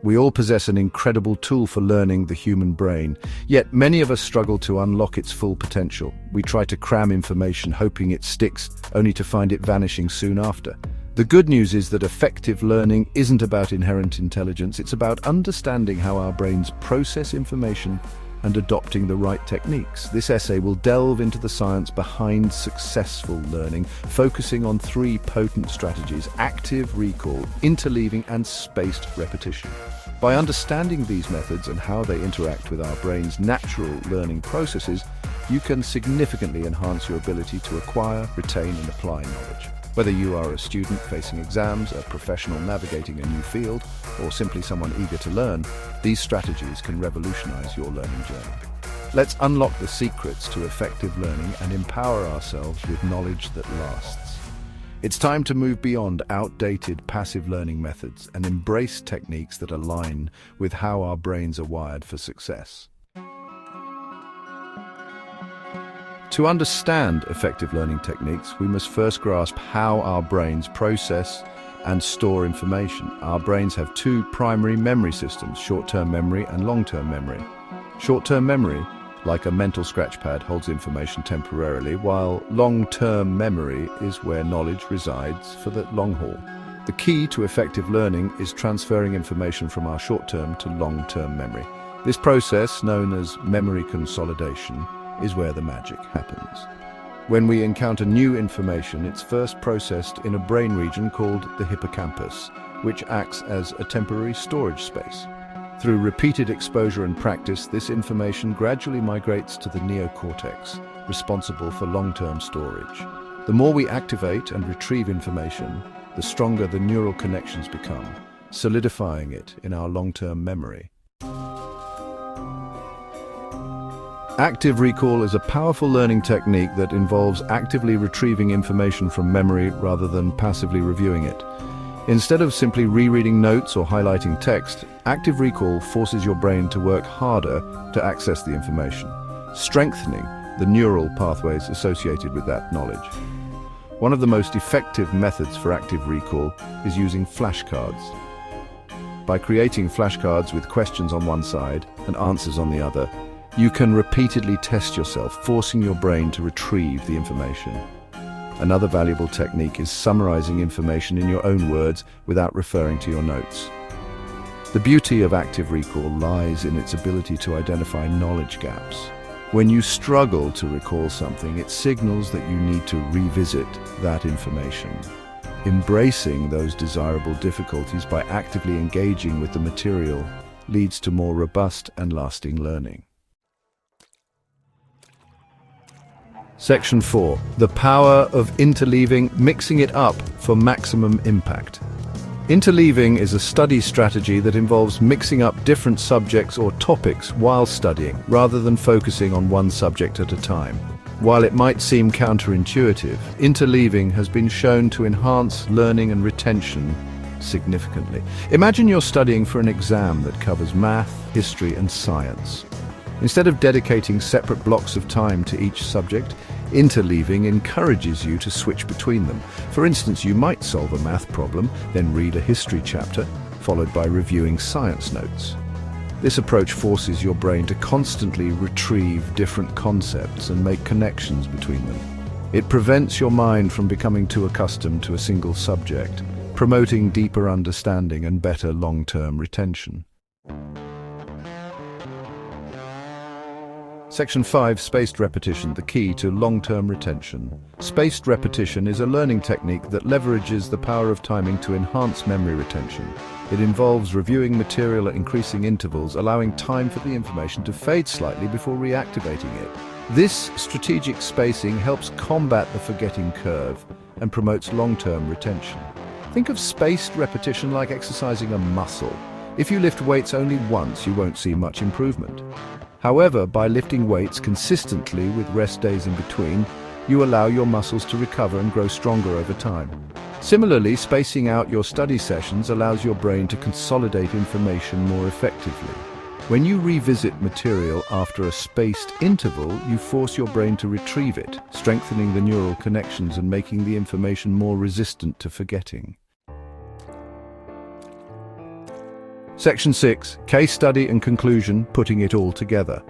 We all possess an incredible tool for learning, the human brain, yet many of us struggle to unlock its full potential. We try to cram information, hoping it sticks, only to find it vanishing soon after. The good news is that effective learning isn't about inherent intelligence, it's about understanding how our brains process information and adopting the right techniques. This essay will delve into the science behind successful learning, focusing on three potent strategies: active recall, interleaving, and spaced repetition. By understanding these methods and how they interact with our brain's natural learning processes, you can significantly enhance your ability to acquire, retain, and apply knowledge. Whether you are a student facing exams, a professional navigating a new field, or simply someone eager to learn, these strategies can revolutionize your learning journey. Let's unlock the secrets to effective learning and empower ourselves with knowledge that lasts. It's time to move beyond outdated passive learning methods and embrace techniques that align with how our brains are wired for success. To understand effective learning techniques, we must first grasp how our brains process and store information. Our brains have two primary memory systems: short-term memory and long-term memory. Short-term memory, like a mental scratchpad, holds information temporarily, while long-term memory is where knowledge resides for the long haul. The key to effective learning is transferring information from our short-term to long-term memory. This process, known as memory consolidation, is where the magic happens. When we encounter new information, it's first processed in a brain region called the hippocampus, which acts as a temporary storage space. Through repeated exposure and practice, this information gradually migrates to the neocortex, responsible for long-term storage. The more we activate and retrieve information, the stronger the neural connections become, solidifying it in our long-term memory. Active recall is a powerful learning technique that involves actively retrieving information from memory rather than passively reviewing it. Instead of simply rereading notes or highlighting text, active recall forces your brain to work harder to access the information, strengthening the neural pathways associated with that knowledge. One of the most effective methods for active recall is using flashcards. By creating flashcards with questions on one side and answers on the other, you can repeatedly test yourself, forcing your brain to retrieve the information. Another valuable technique is summarizing information in your own words without referring to your notes. The beauty of active recall lies in its ability to identify knowledge gaps. When you struggle to recall something, it signals that you need to revisit that information. Embracing those desirable difficulties by actively engaging with the material leads to more robust and lasting learning. Section 4. The power of interleaving, mixing it up for maximum impact. Interleaving is a study strategy that involves mixing up different subjects or topics while studying, rather than focusing on one subject at a time. While it might seem counterintuitive, interleaving has been shown to enhance learning and retention significantly. Imagine you're studying for an exam that covers math, history, and science. Instead of dedicating separate blocks of time to each subject, interleaving encourages you to switch between them. For instance, you might solve a math problem, then read a history chapter, followed by reviewing science notes. This approach forces your brain to constantly retrieve different concepts and make connections between them. It prevents your mind from becoming too accustomed to a single subject, promoting deeper understanding and better long-term retention. Section 5. Spaced repetition, the key to long-term retention. Spaced repetition is a learning technique that leverages the power of timing to enhance memory retention. It involves reviewing material at increasing intervals, allowing time for the information to fade slightly before reactivating it. This strategic spacing helps combat the forgetting curve and promotes long-term retention. Think of spaced repetition like exercising a muscle. If you lift weights only once, you won't see much improvement. However, by lifting weights consistently with rest days in between, you allow your muscles to recover and grow stronger over time. Similarly, spacing out your study sessions allows your brain to consolidate information more effectively. When you revisit material after a spaced interval, you force your brain to retrieve it, strengthening the neural connections and making the information more resistant to forgetting. Section 6, Case Study and Conclusion, Putting it all together.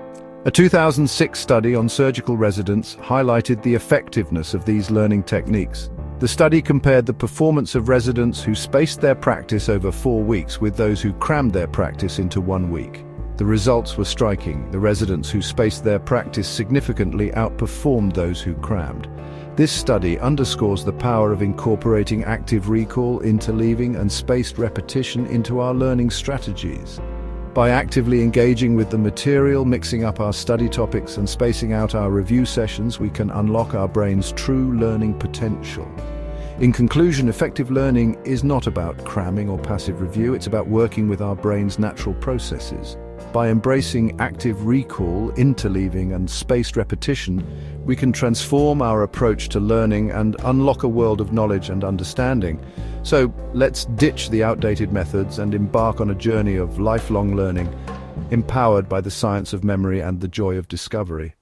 A 2006 study on surgical residents highlighted the effectiveness of these learning techniques. The study compared the performance of residents who spaced their practice over 4 weeks with those who crammed their practice into 1 week. The results were striking. The residents who spaced their practice significantly outperformed those who crammed. This study underscores the power of incorporating active recall, interleaving, and spaced repetition into our learning strategies. By actively engaging with the material, mixing up our study topics, and spacing out our review sessions, we can unlock our brain's true learning potential. In conclusion, effective learning is not about cramming or passive review, it's about working with our brain's natural processes. By embracing active recall, interleaving, and spaced repetition, we can transform our approach to learning and unlock a world of knowledge and understanding. So let's ditch the outdated methods and embark on a journey of lifelong learning, empowered by the science of memory and the joy of discovery.